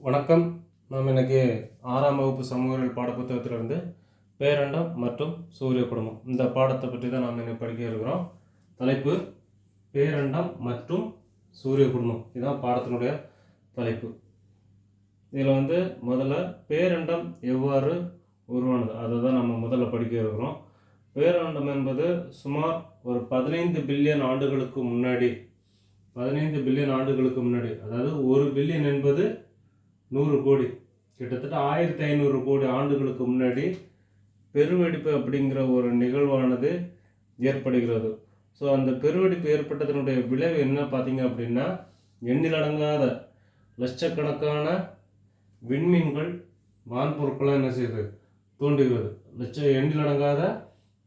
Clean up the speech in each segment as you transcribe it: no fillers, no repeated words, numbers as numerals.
வணக்கம். நாம் இன்னைக்கு 6ஆம் வகுப்பு சமூகவியல் பாடப்புத்தகத்திலிருந்து பேரண்டம் மற்றும் சூரிய குடும்பம் இந்த பாடத்தை பற்றி தான் நாம் இன்னைக்கு படிக்க இருக்கிறோம். தலைப்பு பேரண்டம் மற்றும் சூரிய குடும்பம், இதுதான் பாடத்தினுடைய தலைப்பு. இதில் முதல்ல பேரண்டம் எவ்வாறு உருவானது அதை தான் நம்ம முதல்ல படிக்க இருக்கிறோம். பேரண்டம் என்பது சுமார் ஒரு 15 பில்லியன் ஆண்டுகளுக்கு முன்னாடி, அதாவது 1 பில்லியன் என்பது 100 கோடி, கிட்டத்தட்ட 1500 கோடி ஆண்டுகளுக்கு முன்னாடி பெருவெடிப்பு அப்படிங்கிற ஒரு நிகழ்வானது ஏற்படுகிறது. ஸோ அந்த பெருவெடிப்பு ஏற்பட்டதனுடைய விளைவு என்ன பார்த்தீங்க அப்படின்னா, எண்ணிலடங்காத லட்சக்கணக்கான விண்மீன்கள் வான்பொருட்களாக என்ன செய்யுது தோன்றுகிறது. எண்ணிலடங்காத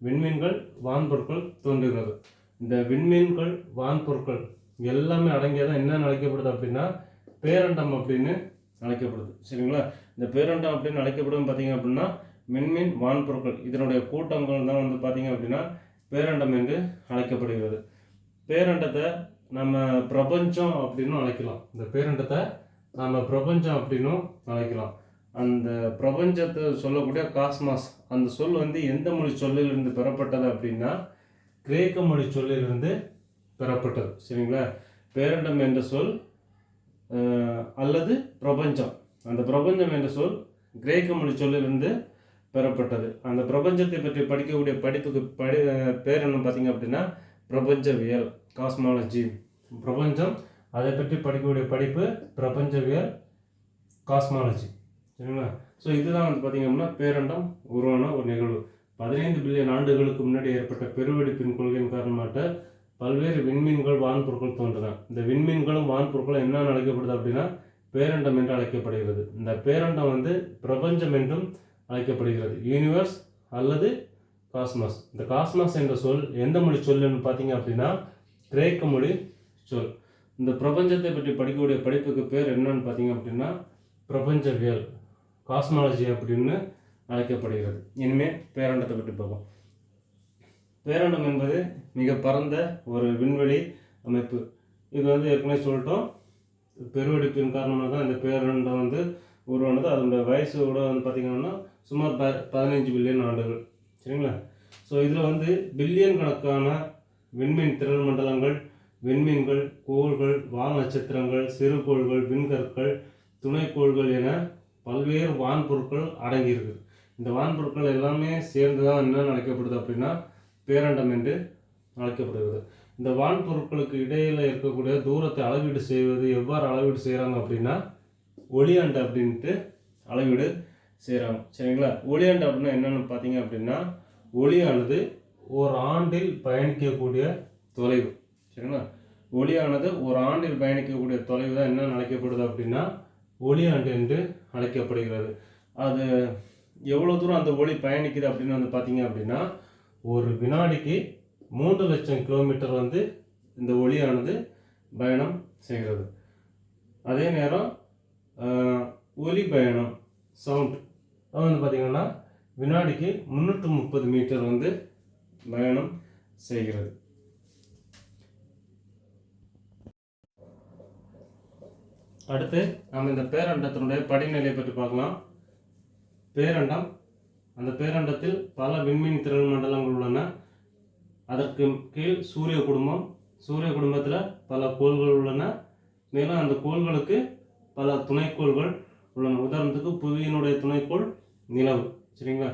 விண்மீன்கள் வான்பொருட்கள் தோன்றுகிறது. இந்த விண்மீன்கள் வான்பொருட்கள் எல்லாமே அடங்கியதான் என்ன அழைக்கப்படுது அப்படின்னா பேரண்டம் அப்படின்னு அழைக்கப்படுது. சரிங்களா? இந்த பேரண்டம் அப்படின்னு அழைக்கப்படும் பார்த்தீங்க அப்படின்னா விண்மீன் வான்பொருட்கள் இதனுடைய கூட்டங்கள் தான் பார்த்தீங்க அப்படின்னா பேரண்டம் என்று அழைக்கப்படுகிறது. பேரண்டத்தை நம்ம பிரபஞ்சம் அப்படின்னு அழைக்கலாம். இந்த பேரண்டத்தை நம்ம பிரபஞ்சம் அப்படின்னும் அழைக்கலாம். அந்த பிரபஞ்சத்தை சொல்லக்கூடிய காஸ்மாஸ், அந்த சொல் எந்த மொழி சொல்லிலிருந்து பெறப்பட்டது அப்படின்னா கிரேக்க மொழி சொல்லிலிருந்து பெறப்பட்டது. சரிங்களா? பேரண்டம் என்ற சொல் அல்லது பிரபஞ்சம், அந்த பிரபஞ்சம் என்ற சொல் கிரேக்க மொழி சொல்லிலிருந்து பெறப்பட்டது. அந்த பிரபஞ்சத்தை பற்றி படிக்கக்கூடிய படிப்புக்கு பேர் என்ன பார்த்தீங்க அப்படின்னா பிரபஞ்சவியல், காஸ்மாலஜி. பிரபஞ்சம், அதை பற்றி படிக்கக்கூடிய படிப்பு பிரபஞ்சவியல், காஸ்மாலஜி. சரிங்களா? ஸோ இதுதான் பார்த்தீங்க அப்படின்னா பேரண்டம் உருவான ஒரு நிகழ்வு. 15 பில்லியன் ஆண்டுகளுக்கு முன்னாடி ஏற்பட்ட பெருவெடிப்பின் கொள்கையின் காரணமாக பல்வேறு விண்மீன்கள் வான்பொருட்கள் தோன்றின. இந்த விண்மீன்களும் வான்பொருட்களும் என்ன அழைக்கப்படுது அப்படின்னா பேரண்டம் என்று அழைக்கப்படுகிறது. இந்த பேரண்டம் பிரபஞ்சம் என்றும் அழைக்கப்படுகிறது, யூனிவர்ஸ் அல்லது காஸ்மாஸ். இந்த காஸ்மாஸ் என்ற சொல் எந்த மொழி சொல்லுன்னு பார்த்தீங்க அப்படின்னா கிரேக்க மொழி சொல். இந்த பிரபஞ்சத்தை பற்றி படிக்கக்கூடிய படிப்புக்கு பேர் என்னன்னு பார்த்தீங்க அப்படின்னா பிரபஞ்சவியல், காஸ்மாலஜி அப்படின்னு அழைக்கப்படுகிறது. இனிமேல் பேரண்டத்தை பற்றி பார்ப்போம். பேரண்டம் என்பது மிக பரந்த ஒரு விண்வெளி அமைப்பு. இது ஏற்கனவே சொல்லிட்டோம், பெருவெடிப்பின் காரணமாக தான் இந்த பேரண்டம் உருவானது. அதனுடைய வயசு கூட பார்த்திங்கன்னா சுமார் 15 பில்லியன் ஆண்டுகள். சரிங்களா? ஸோ இதில் பில்லியன் கணக்கான விண்மீன் திரள் மண்டலங்கள், விண்மீன்கள், கோள்கள், வால் நட்சத்திரங்கள், சிறுகோள்கள், விண்கற்கள், துணைக்கோள்கள் என பல்வேறு வான்பொருட்கள் அடங்கியிருக்கு. இந்த வான்பொருட்கள் எல்லாமே சேர்ந்து தான் என்ன அழைக்கப்படுது அப்படின்னா பேரண்டம் என்று அழைக்கப்படுகிறது. இந்த வான்பொருட்களுக்கு இடையில் இருக்கக்கூடிய தூரத்தை அளவீடு செய்வது எவ்வாறு அளவீடு செய்கிறாங்க அப்படின்னா ஒளியாண்டு அப்படின்ட்டு அளவீடு செய்கிறாங்க. சரிங்களா? ஒளியாண்டு அப்படின்னா என்னென்னு பார்த்தீங்க அப்படின்னா ஒளியானது ஒரு ஆண்டில் பயணிக்கக்கூடிய தொலைவு. சரிங்களா? ஒளியானது ஒரு ஆண்டில் பயணிக்கக்கூடிய தொலைவு தான் என்ன அழைக்கப்படுது அப்படின்னா ஒளியாண்டு என்று அழைக்கப்படுகிறது. அது எவ்வளோ தூரம் அந்த ஒளி பயணிக்குது அப்படின்னு பார்த்தீங்க அப்படின்னா ஒரு வினாடிக்கு 3 லட்சம் கிலோமீட்டர் இந்த ஒளியானது பயணம் செய்கிறது. அதே நேரம் ஒலி பயணம், சவுண்ட், அது பார்த்திங்கன்னா வினாடிக்கு 330 மீட்டர் பயணம் செய்கிறது. அடுத்து நாம் இந்த பேரண்டத்தினுடைய படிநிலையை பற்றி பார்க்கலாம். பேரண்டம், அந்த பேரண்டத்தில் பல விண்மீன் திரள் மண்டலங்கள் உள்ளன. அதற்கு கீழ் சூரிய குடும்பம், சூரிய குடும்பத்தில் பல கோள்கள் உள்ளன. மேலும் அந்த கோள்களுக்கு பல துணைக்கோள்கள் உள்ளன. உதாரணத்துக்கு புவியினுடைய துணைக்கோள் நிலவு. சரிங்களா?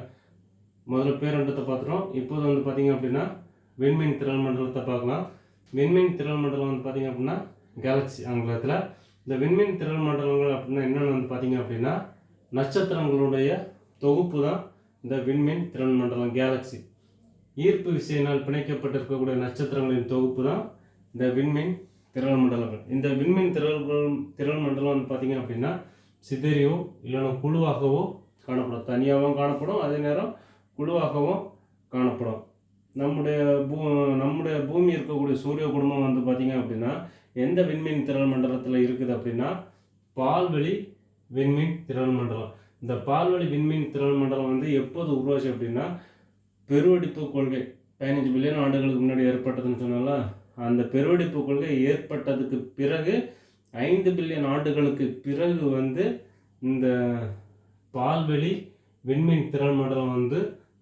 முதல்ல பேரண்டத்தை பார்த்துட்டோம். இப்போது பார்த்தீங்க அப்படின்னா விண்மீன் திரள் மண்டலத்தை பார்க்கலாம். விண்மீன் திரள் மண்டலம் பார்த்தீங்க அப்படின்னா கேலக்சி ஆங்கிலத்தில். இந்த விண்மீன் திரள் மண்டலங்கள் அப்படின்னா என்னென்னு பார்த்தீங்க அப்படின்னா நட்சத்திரங்களுடைய தொகுப்பு தான் இந்த விண்மீன் திரள் மண்டலம், கேலக்சி. ஈர்ப்பு விசையினால் பிணைக்கப்பட்டிருக்கக்கூடிய நட்சத்திரங்களின் தொகுப்பு தான் இந்த விண்மீன் திரள் மண்டலங்கள். இந்த விண்மீன் திரள் மண்டலம் பார்த்தீங்க அப்படின்னா சிதறியோ இல்லைன்னா குழுவாகவோ காணப்படும். தனியாகவும் காணப்படும், அதே நேரம் குழுவாகவும் காணப்படும். நம்முடைய பூமி இருக்கக்கூடிய சூரிய குடும்பம் பார்த்தீங்க அப்படின்னா எந்த விண்மீன் திரள் மண்டலத்தில் இருக்குது அப்படின்னா பால்வெளி விண்மீன் திரள் மண்டலம். இந்த பால்வெளி விண்மீன் திரள் மண்டலம் எப்போது உருவாச்சு அப்படின்னா பெருவெடிப்பு கொள்கை 15 பில்லியன் ஆண்டுகளுக்கு முன்னாடி ஏற்பட்டதுன்னு சொன்னால, அந்த பெருவெடிப்பு கொள்கை ஏற்பட்டதுக்கு பிறகு 5 பில்லியன் ஆண்டுகளுக்கு பிறகு இந்த பால்வெளி விண்மீன் திரள் மண்டலம் வந்து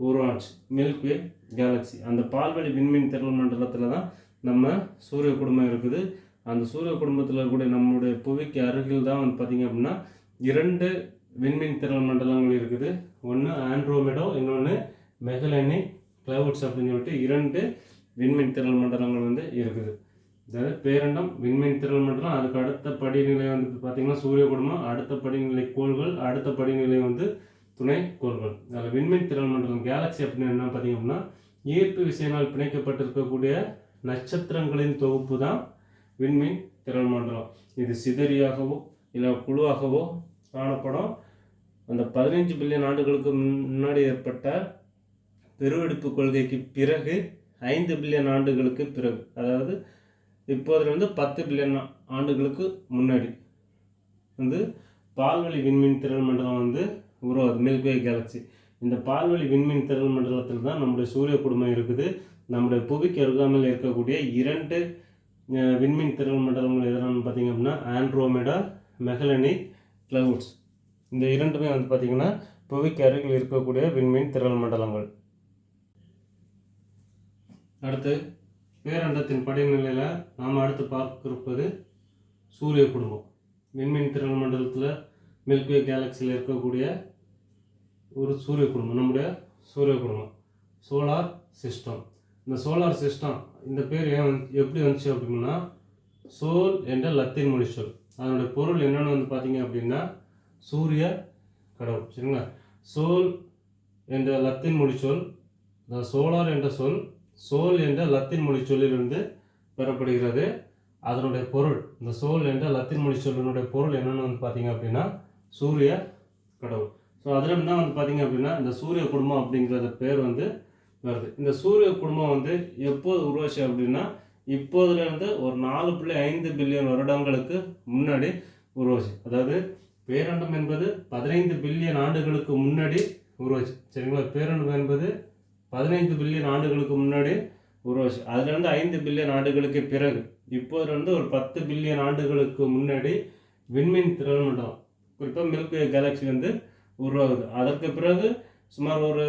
உருவாச்சு, மில்க்வே கேலக்ஸி. அந்த பால்வெளி விண்மீன் திரள் மண்டலத்தில் தான் நம்ம சூரிய குடும்பம் இருக்குது. அந்த சூரிய குடும்பத்தில் கூட நம்மளுடைய புவிக்கு அருகில் தான் வந்து பார்த்திங்க அப்படின்னா 2 விண்மீன் திரள் மண்டலங்கள் இருக்குது. ஒன்று ஆண்ட்ரோமெடா, இன்னொன்று மெகலனிக் கிளவுட்ஸ் அப்படின்னு சொல்லிட்டு 2 விண்மீன் திரள் மண்டலங்கள் வந்து இருக்குது. அதாவது பேரண்டம், விண்மீன் திரள் மண்டலம், அதுக்கு அடுத்த படிநிலை வந்து பார்த்திங்கன்னா சூரிய குடும்பம், அடுத்த படிநிலை கோள்கள், அடுத்த படிநிலை வந்து துணை கோள்கள். அதில் விண்மீன் திரள் மண்டலம் கேலக்ஸி அப்படின்னு என்ன பார்த்திங்க அப்படின்னா ஈர்ப்பு விசையினால் பிணைக்கப்பட்டிருக்கக்கூடிய நட்சத்திரங்களின் தொகுப்பு தான் விண்மீன் திரள் மண்டலம். இது சிதறியாகவோ இல்லை குழுவாகவோ காணப்படும். அந்த 15 பில்லியன் ஆண்டுகளுக்கு முன்னாடி ஏற்பட்ட பெருவெடிப்பு கொள்கைக்கு பிறகு 5 பில்லியன் ஆண்டுகளுக்கு பிறகு, அதாவது இப்போதில் வந்து 10 பில்லியன் ஆண்டுகளுக்கு முன்னாடி வந்து பால்வெளி விண்மீன் திரள் மண்டலம் வந்து உருவாகுது, மில்க்வே கேலக்ஸி. இந்த பால்வெளி விண்மீன் திரள் மண்டலத்தில் தான் நம்முடைய சூரிய குடும்பம் இருக்குது. நம்முடைய புவிக்கு அருகாமையில் இருக்கக்கூடிய 2 விண்மீன் திரள் மண்டலங்கள் எதனான்னு பார்த்திங்க அப்படின்னா ஆண்ட்ரோமெடா, மெகலனிக் கிளவுட்ஸ். இந்த 2மே வந்து பார்த்திங்கன்னா புவிக்கு அருகில் இருக்கக்கூடிய விண்மீன் திரள் மண்டலங்கள். அடுத்து பேரண்டத்தின் படிநிலையில் நாம் அடுத்து பார்க்கிருப்பது சூரிய குடும்பம். விண்மீன் திரள் மண்டலத்தில் மில்க்வே கேலக்சியில் இருக்கக்கூடிய ஒரு சூரிய குடும்பம், நம்முடைய சூரிய குடும்பம், சோலார் சிஸ்டம். இந்த சோலார் சிஸ்டம் இந்த பேர் எப்படி வந்துச்சு அப்படின்னா சோல் என்ற லத்தீன் மொழி சொல். அதனுடைய பொருள் என்னென்னு வந்து பார்த்தீங்க அப்படின்னா சூரிய கடவுள். சரிங்களா? சோல் என்ற லத்தீன் மொழி சொல், சோலார் என்ற சொல் சோல் என்ற லத்தீன் மொழி சொல்லிலிருந்து பெறப்படுகிறது. அதனுடைய பொருள், இந்த சோல் என்ற லத்தீன் மொழி சொல்லினுடைய பொருள் என்னென்னு வந்து பார்த்தீங்க அப்படின்னா சூரிய கடவுள். ஸோ அதில் தான் வந்து பார்த்தீங்க அப்படின்னா இந்த சூரிய குடும்பம் அப்படிங்கிறத பேர் வந்து வருது. இந்த சூரிய குடும்பம் வந்து எப்போது உருவாச்சு அப்படின்னா இப்போதுலேருந்து ஒரு 4.5 பில்லியன் வருடங்களுக்கு முன்னாடி உருவாச்சு. அதாவது பேரண்டம் என்பது 15 பில்லியன் ஆண்டுகளுக்கு முன்னாடி உருவாச்சு. சரிங்களா? பேரண்டம் என்பது 15 பில்லியன் ஆண்டுகளுக்கு முன்னாடி உருவாச்சு. அதுலேருந்து 5 பில்லியன் ஆண்டுகளுக்கு பிறகு, இப்போதுலேருந்து ஒரு 10 பில்லியன் ஆண்டுகளுக்கு முன்னாடி விண்மீன் திரள் மண்டலம், குறிப்பாக மில்க்வே கேலக்ஸி வந்து உருவாகுது. அதற்கு பிறகு சுமார் ஒரு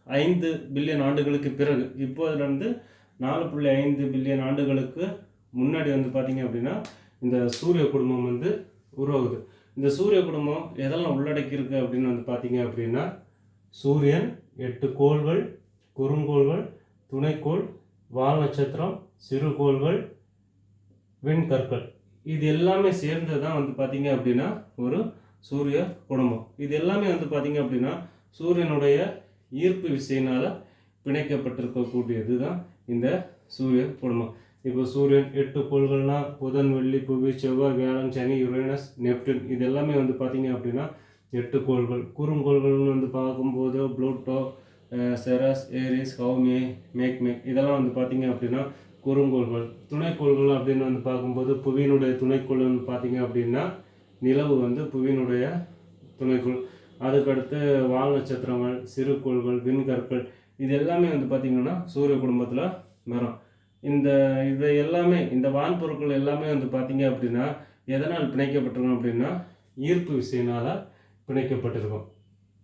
5 பில்லியன் ஆண்டுகளுக்கு பிறகு, இப்போதுலேருந்து 4.5 பில்லியன் ஆண்டுகளுக்கு முன்னாடி வந்து பார்த்திங்க அப்படின்னா இந்த சூரிய குடும்பம் வந்து உருவாகுது. இந்த சூரிய குடும்பம் எதெல்லாம் உள்ளடக்கியிருக்கு அப்படின்னு வந்து பார்த்திங்க அப்படின்னா சூரியன், 8 கோள்கள், குறுங்கோள்கள், துணைக்கோள், வால் நட்சத்திரம், சிறுகோள்கள், விண்கற்கள், இது எல்லாமே சேர்ந்து தான் வந்து பார்த்திங்க அப்படின்னா ஒரு சூரிய குடும்பம். இது எல்லாமே வந்து பார்த்திங்க அப்படின்னா சூரியனுடைய ஈர்ப்பு விசையினால் பிணைக்கப்பட்டிருக்கக்கூடியது தான் இந்த சூரிய குடும்பம். இப்போ சூரியன் 8 கோள்கள்னால் புதன், வெள்ளி, புவி, செவ்வாய், வியாழன், சனி, யுரேனஸ், நெப்டியூன், இது எல்லாமே வந்து பார்த்திங்க அப்படின்னா 8 கோள்கள். குறுங்கோள்கள்னு வந்து பார்க்கும்போது ப்ளூட்டோ, செரஸ், ஏரிஸ், ஹவுமே, மேக்மேக், இதெல்லாம் வந்து பார்த்திங்க அப்படின்னா குறுங்கோள்கள். துணைக்கோள்கள் அப்படின்னு வந்து பார்க்கும்போது புவியினுடைய துணைக்கோள் வந்து பார்த்திங்க அப்படின்னா நிலவு வந்து புவியினுடைய துணைக்கோள். அதுக்கடுத்து வால் நட்சத்திரங்கள், சிறுகோள்கள், விண்கற்கள், இது எல்லாமே வந்து பார்த்திங்கன்னா சூரிய குடும்பத்தில் வரும். இது எல்லாமே, இந்த வான்பொருட்கள் எல்லாமே வந்து பார்த்திங்க அப்படின்னா எதனால் பிணைக்கப்பட்டிருக்கும் அப்படின்னா ஈர்ப்பு விசையினால் பிணைக்கப்பட்டிருக்கும்.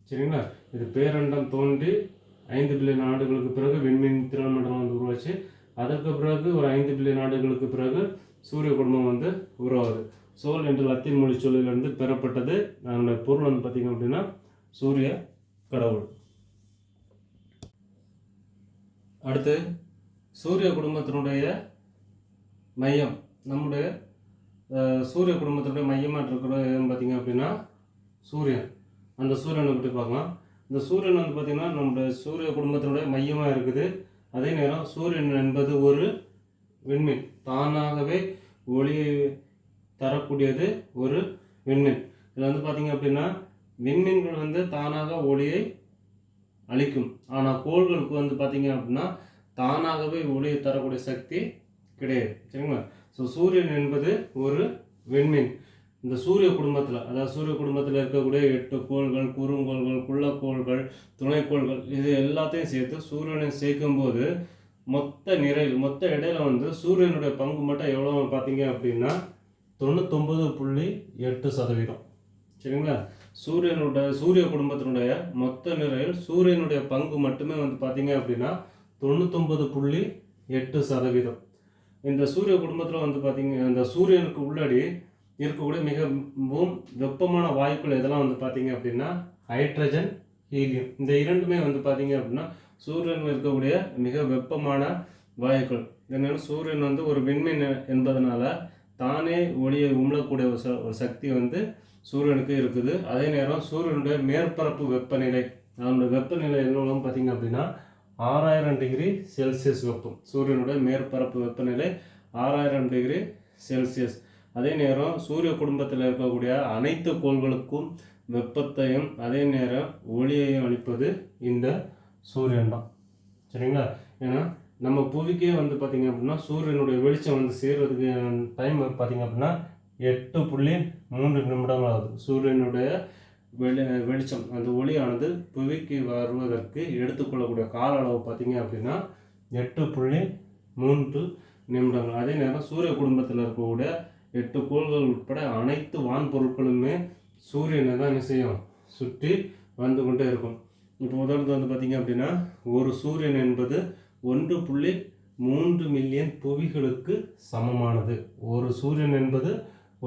சரிங்களா? இது பேரண்டம் தோன்றி 5 பில்லியன் ஆண்டுகளுக்கு பிறகு விண்மீன் திரள் மண்டலம் வந்து உருவாச்சு. அதற்கு பிறகு ஒரு 5 பில்லியன் ஆண்டுகளுக்கு பிறகு சூரிய குடும்பம் வந்து உருவாகுது. சோல் என்ற லத்தீன் மொழி சொல்லிலிருந்து பெறப்பட்டது. அதனுடைய பொருள் வந்து பார்த்திங்க அப்படின்னா சூரிய கடவுள். அடுத்து சூரிய குடும்பத்தினுடைய மையம், நம்முடைய சூரிய குடும்பத்தினுடைய மையமாக இருக்கிறது எதுன்னு பார்த்திங்க அப்படின்னா சூரியன். அந்த சூரியனை பற்றி பார்க்கலாம். இந்த சூரியன் வந்து பார்த்திங்கன்னா நம்முடைய சூரிய குடும்பத்தினுடைய மையமாக இருக்குது. அதே நேரம் சூரியன் என்பது ஒரு விண்மீன், தானாகவே ஒளியை தரக்கூடியது ஒரு விண்மீன். இதில் வந்து பார்த்திங்க அப்படின்னா விண்மீன்கள் வந்து தானாக ஒளியை அளிக்கும். ஆனால் கோள்களுக்கு வந்து பார்த்திங்க அப்படின்னா தானாகவே ஒளியை தரக்கூடிய சக்தி கிடையாது. சரிங்களா? ஸோ சூரியன் என்பது ஒரு விண்மீன். இந்த சூரிய குடும்பத்தில், அதாவது சூரிய குடும்பத்தில் இருக்கக்கூடிய 8 கோள்கள், குறுங்கோள்கள், குள்ளக்கோள்கள், துணைக்கோள்கள், இது எல்லாத்தையும் சேர்த்து சூரியனை சேர்க்கும்போது மொத்த இடையில வந்து சூரியனுடைய பங்கு மட்டும் எவ்வளோ பார்த்தீங்க அப்படின்னா 99.8%. சரிங்களா? சூரிய குடும்பத்தினுடைய மொத்த நிறையில் சூரியனுடைய பங்கு மட்டுமே வந்து பார்த்தீங்க அப்படின்னா 99.8%. இந்த சூரிய குடும்பத்தில் வந்து பார்த்தீங்க, இந்த சூரியனுக்கு உள்ளாடி இருக்கக்கூடிய மிகவும் வெப்பமான வாயுக்கள் எதெல்லாம் வந்து பார்த்தீங்க அப்படின்னா ஹைட்ரஜன், ஹீலியம். இந்த இரண்டுமே வந்து பார்த்தீங்க அப்படின்னா சூரியனில் இருக்கக்கூடிய மிக வெப்பமான வாயுக்கள். இதனால சூரியன் வந்து ஒரு விண்மீன் என்பதனால தானே ஒளியை உமிழக்கூடிய ஒரு சக்தி வந்து சூரியனுக்கு இருக்குது. அதே நேரம் சூரியனுடைய மேற்பரப்பு வெப்பநிலை, அதனுடைய வெப்பநிலை எவ்வளோ பார்த்தீங்க அப்படின்னா 6000 டிகிரி செல்சியஸ் வெப்பம். சூரியனுடைய மேற்பரப்பு வெப்பநிலை 6000 டிகிரி செல்சியஸ். அதே நேரம் சூரிய குடும்பத்தில் இருக்கக்கூடிய அனைத்து கோள்களுக்கும் வெப்பத்தையும் அதே நேரம் ஒளியையும் அளிப்பது இந்த சூரியன் தான். சரிங்களா? ஏன்னா நம்ம புவிக்கே வந்து பார்த்திங்க அப்படின்னா சூரியனுடைய வெளிச்சம் வந்து சேர்றதுக்கு டைம் பார்த்திங்க அப்படின்னா 8.3 நிமிடங்கள் ஆகுது. சூரியனுடைய வெளிச்சம், அந்த ஒளியானது புவிக்கு வருவதற்கு எடுத்துக்கொள்ளக்கூடிய கால அளவு பார்த்திங்க அப்படின்னா 8.3 நிமிடங்கள். அதே நேரம் சூரிய குடும்பத்தில் இருக்கக்கூடிய 8 கோள்கள் உட்பட அனைத்து வான் பொருட்களுமே சூரியனை தான் என்ன செய்யும், சுற்றி வந்து கொண்டே இருக்கும். இப்போ உதாரணத்துக்கு வந்து பார்த்திங்க அப்படின்னா ஒரு சூரியன் என்பது 1.3 மில்லியன் புவிகளுக்கு சமமானது. ஒரு சூரியன் என்பது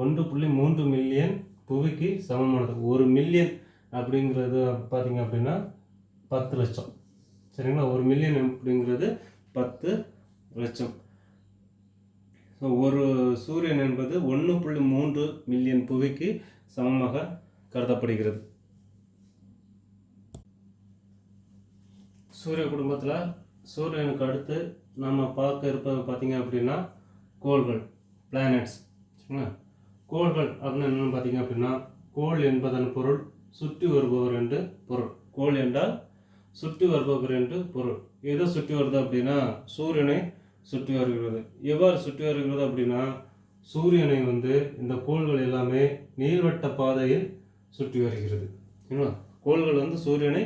1.3 மில்லியன் புவிக்கு சமமானது. 1 மில்லியன் அப்படிங்கிறது பார்த்திங்க அப்படின்னா 10 லட்சம். சரிங்களா? 1 மில்லியன் அப்படிங்கிறது 10 லட்சம். ஸோ ஒரு சூரியன் என்பது 1.3 மில்லியன் புவிக்கு சமமாக கருதப்படுகிறது. சூரிய குடும்பத்தில் சூரியனுக்கு அடுத்து நம்ம பார்க்க இருப்பது பார்த்திங்க அப்படின்னா கோள்கள், பிளானட்ஸ். சரிங்களா? கோள்கள் அப்படின்னு என்னென்னு பார்த்திங்க அப்படின்னா, கோள் என்பதன் பொருள் சுற்றி வருபவர் என்று பொருள். கோள் என்றால் சுற்றி வருபவர் என்று பொருள். எதை சுற்றி வருது அப்படின்னா சூரியனை சுற்றி வருகிறது. எவ்வாறு சுற்றி வருகிறது அப்படின்னா, சூரியனை வந்து இந்த கோள்கள் எல்லாமே நீள்வட்ட பாதையில் சுற்றி வருகிறது. சரிங்களா? கோள்கள் வந்து சூரியனை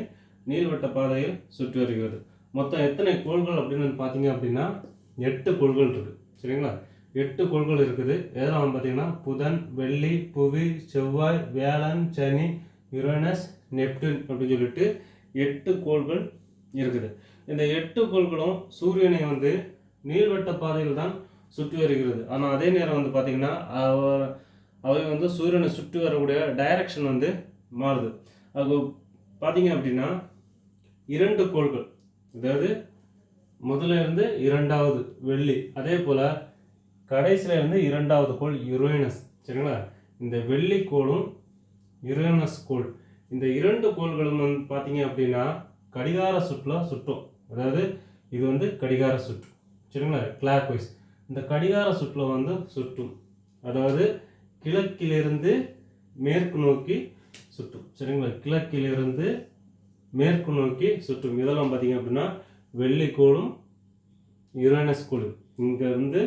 நீள்வட்ட பாதையில் சுற்றி வருகிறது. மொத்தம் எத்தனை கோள்கள் அப்படின்னு பார்த்தீங்க அப்படின்னா 8 கோள்கள் இருக்குது. சரிங்களா? 8 கோள்கள் இருக்குது. எதெல்லாம் பார்த்தீங்கன்னா புதன், வெள்ளி, புவி, செவ்வாய், வியாழன், சனி, யுரேனஸ், நெப்டியூன் அப்படின்னு சொல்லிட்டு 8 கோள்கள் இருக்குது. இந்த 8 கோள்களும் சூரியனை வந்து நீள்வட்ட பாதையில் தான் சுற்றி வருகிறது. ஆனால் அதே நேரம் வந்து பார்த்திங்கன்னா அவை வந்து சூரியனை சுற்றி வரக்கூடிய டைரக்ஷன் வந்து மாறுது. அது பார்த்திங்க அப்படின்னா 2 கோள்கள், அதாவது முதல்ல இருந்து 2வது வெள்ளி, அதே போல் கடைசியில் இருந்து 2வது கோள் யுரேனஸ். சரிங்களா? இந்த வெள்ளி கோளும் யுரேனஸ் கோள், இந்த 2 கோள்களும் வந்து பார்த்திங்க அப்படின்னா கடிகார சுற்றில் சுற்றும். அதாவது இது வந்து கடிகார சுற்று. சரிங்களா? கிளாக் வைஸ் இந்த கடிகார சுற்றில் வந்து சுற்றும். அதாவது கிழக்கிலிருந்து மேற்கு நோக்கி சுற்றும். சரிங்களா? கிழக்கிலிருந்து மேற்கு நோக்கி சுற்றும். இதெல்லாம் பார்த்திங்க அப்படின்னா வெள்ளிக்கோளும் யுரேனஸ் கோளும். இங்கேருந்து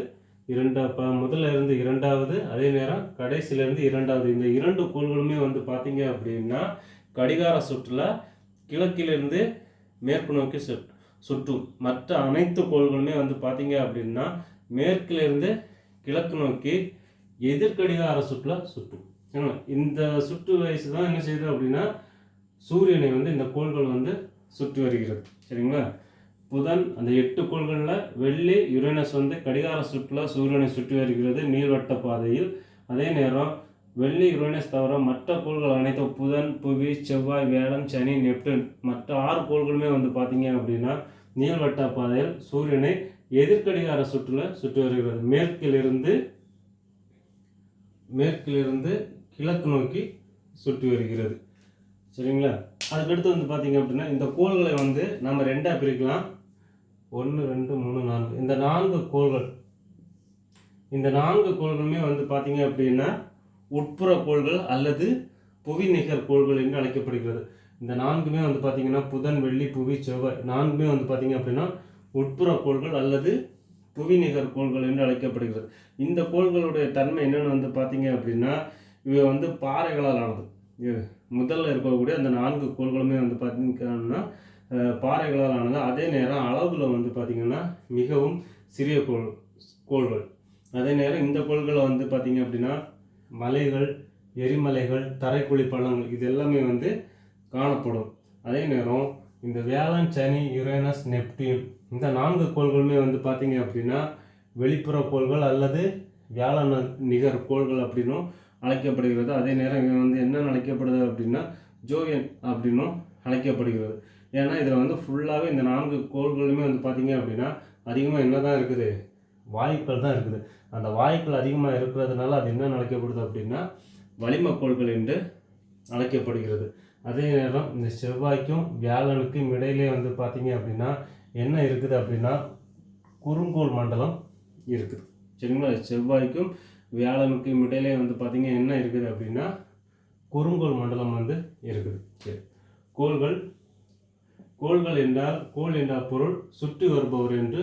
முதல்ல இருந்து 2வது, அதே நேரம் கடைசியிலேருந்து 2வது, இந்த 2 கோள்களுமே வந்து பார்த்திங்க அப்படின்னா கடிகார சுற்றில் கிழக்கிலிருந்து மேற்கு நோக்கி சுற்றும். மற்ற அனைத்து கோள்களுமே வந்து பார்த்திங்க அப்படின்னா மேற்கிலிருந்து கிழக்கு நோக்கி எதிர்கடிகார சுற்றில் சுற்றும். இந்த சுற்று வயசு தான் என்ன செய்யுது அப்படின்னா சூரியனை வந்து இந்த கோள்கள் வந்து சுற்றி வருகிறது. சரிங்களா? புதன், அந்த 8 கோள்களில் வெள்ளி, யுரேனஸ் வந்து கடிகார சுற்றில் சூரியனை சுற்றி வருகிறது நீள்வட்ட பாதையில். அதே நேரம் வெள்ளி, யுரேனஸ் தவிர மற்ற கோள்கள் அனைத்தும் புதன், புவி, செவ்வாய், வியாழன், சனி, நெப்டியூன் மற்ற 6 கோள்களுமே வந்து பார்த்தீங்க அப்படின்னா நீள்வட்ட பாதையில் சூரியனை எதிர்கடிகார சுற்றில் சுற்றி வருகிறது. மேற்கிலிருந்து கிழக்கு நோக்கி சுற்றி வருகிறது. சரிங்களா? அதுக்கடுத்து வந்து பார்த்தீங்க அப்படின்னா இந்த கோள்களை வந்து நம்ம 2ஆக பிரிக்கலாம். 1, 2, 3, 4. இந்த 4 கோள்கள், இந்த 4 கோள்களுமே வந்து பார்த்தீங்க அப்படின்னா உட்புற கோள்கள் அல்லது புவி நிகர் கோள்கள் என்று அழைக்கப்படுகிறது. இந்த 4மே வந்து பார்த்தீங்கன்னா புதன், வெள்ளி, புவி, செவ்வாய் 4மே வந்து பார்த்தீங்க அப்படின்னா உட்புற கோள்கள் அல்லது புவி நிகர் கோள்கள் என்று அழைக்கப்படுகிறது. இந்த கோள்களுடைய தன்மை என்னென்னு வந்து பார்த்தீங்க அப்படின்னா இவை வந்து பாறைகளால் ஆனது. முதல்ல இருக்கக்கூடிய அந்த 4 கோள்களுமே வந்து பார்த்தீங்கன்னா பாறைகளால் ஆனது. அதே நேரம் அளவில் வந்து பார்த்திங்கன்னா மிகவும் சிறிய கோள்கள். அதே நேரம் இந்த கோள்களை வந்து பார்த்திங்க அப்படின்னா மலைகள், எரிமலைகள், தரைக்குழி பள்ளங்கள் இது எல்லாமே வந்து காணப்படும். அதே நேரம் இந்த வியாழன், சனி, யுரேனஸ், நெப்டியூன் இந்த 4 கோள்களுமே வந்து பார்த்திங்க அப்படின்னா வெளிப்புற கோள்கள் அல்லது வியாழன் நிகர் கோள்கள் அப்படின்னும் அழைக்கப்படுகிறது. அதே நேரம் இவன் வந்து என்ன அழைக்கப்படுது அப்படின்னா ஜோவியன் அப்படின்னும் அழைக்கப்படுகிறது. ஏன்னா இதில் வந்து ஃபுல்லாகவே இந்த 4 கோள்களுமே வந்து பார்த்திங்க அப்படின்னா அதிகமாக என்ன தான் இருக்குது, வாயுக்கள் தான் இருக்குது. அந்த வாயுக்கள் அதிகமாக இருக்கிறதுனால அது என்ன அழைக்கப்படுது அப்படின்னா வளிமக்கோள்கள் என்று அழைக்கப்படுகிறது. அதே நேரம் இந்த செவ்வாய்க்கும் வியாழனுக்கும் இடையிலே வந்து பார்த்திங்க அப்படின்னா என்ன இருக்குது அப்படின்னா குறுங்கோள் மண்டலம் இருக்குது. சரிங்களா? செவ்வாய்க்கும் வியாழனுக்கும் இடையிலே வந்து பார்த்திங்க என்ன இருக்குது அப்படின்னா குறுங்கோள் மண்டலம் வந்து இருக்குது. சரி, கோள்கள் என்றால் கோள் என்றால் பொருள் சுற்றி வருபவர் என்று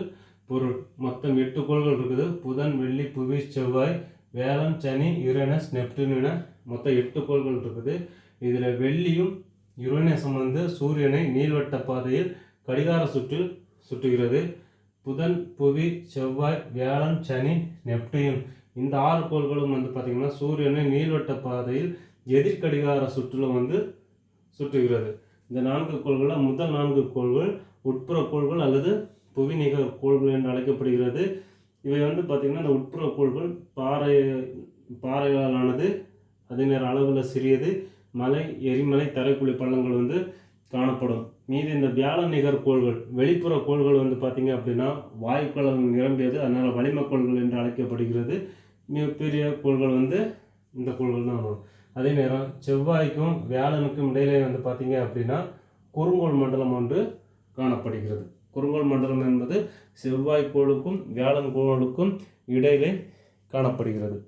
பொருள். மொத்தம் 8 கோள்கள் இருக்குது. புதன், வெள்ளி, புவி, செவ்வாய், வியாழன், சனி, யுரேனஸ், நெப்டியூன் என மொத்தம் 8 கோள்கள் இருக்குது. இதில் வெள்ளியும் யுரேனஸும் வந்து சூரியனை நீள்வட்ட பாதையில் கடிகார சுற்றில் சுற்றுகிறது. புதன், புவி, செவ்வாய், வியாழன், சனி, நெப்டியூன் இந்த 6 கோள்களும் வந்து பார்த்திங்கன்னா சூரியனை நீள்வட்ட பாதையில் எதிர்கடிகார சுற்றிலும் வந்து சுற்றுகிறது. இந்த 4 கோள்களில் முதல் 4 கோள்கள் உட்புற கோள்கள் அல்லது புவிநிகர் கோள்கள் என்று அழைக்கப்படுகிறது. இவை வந்து பார்த்திங்கன்னா இந்த உட்புற கோள்கள் பாறைகளானது, அதே நேரம் அளவில் சிறியது, மலை, எரிமலை, தரைக்குழி பள்ளங்கள் வந்து காணப்படும். மீது இந்த வியாழன் நிகர் கோள்கள் வெளிப்புற கோள்கள் வந்து பார்த்திங்க அப்படின்னா வாயுக்கள் நிரம்பியது, அதனால் வளிமக்கோள்கள் என்று அழைக்கப்படுகிறது. மிகப்பெரிய கோள்கள் வந்து இந்த கோள்கள் தான் வரும். அதே நேரம் செவ்வாய்க்கும் வியாழனுக்கும் இடையிலே வந்து பார்த்திங்க அப்படின்னா குறுங்கோள் மண்டலம் ஒன்று காணப்படுகிறது. குறுங்கோள் மண்டலம் என்பது செவ்வாய் கோளுக்கும் வியாழன் கோளுக்கும் இடையிலே காணப்படுகிறது.